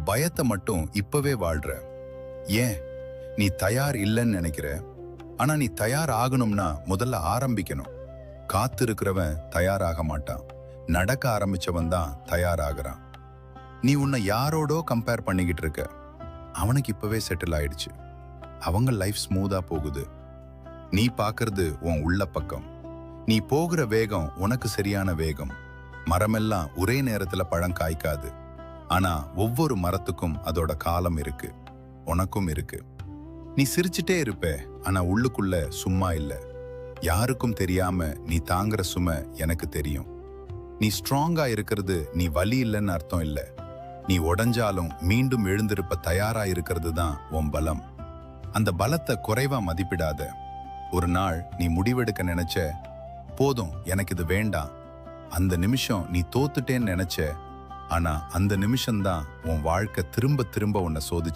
பயத்தை மட்டும் இப்பவே வாழ்ற. ஏன் நீ தயார் இல்லைன்னு நினைக்கிற? ஆனா நீ தயார் ஆகணும்னா முதல்ல ஆரம்பிக்கணும். காத்திருக்கிறவன் தயாராக மாட்டான், நடக்க ஆரம்பிச்சவன் தான் தயாராகிறான். நீ உன்னை யாரோடோ கம்பேர் பண்ணிக்கிட்டு இருக்க. அவனுக்கு இப்பவே செட்டில் ஆயிடுச்சு, அவங்க லைஃப் ஸ்மூதா போகுது. நீ பாக்குறது உன் உள்ள பக்கம். நீ போகிற வேகம் உனக்கு சரியான வேகம். மரமெல்லாம் ஒரே நேரத்துல பழம் காய்க்காது, ஆனா ஒவ்வொரு மரத்துக்கும் அதோட காலம் இருக்கு. உனக்கும் இருக்கு. நீ சிரிச்சுட்டே இருப்ப, ஆனா உள்ளுக்குள்ள சும்மா இல்ல. யாருக்கும் தெரியாம நீ தாங்குற சுமை எனக்கு தெரியும். நீ ஸ்ட்ராங்கா இருக்கிறது நீ வலி இல்லைன்னு அர்த்தம் இல்ல. நீ உடைஞ்சாலும் மீண்டும் எழுந்திருப்ப தயாரா இருக்கிறது தான் உன் பலம். அந்த பலத்தை குறைவா மதிப்பிடாத. ஒரு நாள் நீ முடிவெடுக்க நினைச்ச, போதும் எனக்கு இது வேண்டாம், அந்த நிமிஷம் நீ தோத்துட்டேன்னு நினைச்ச. ஆனா அந்த நிமிஷம்தான் உன் வாழ்க்கை திரும்ப திரும்ப உன்னை சோதிச்சு.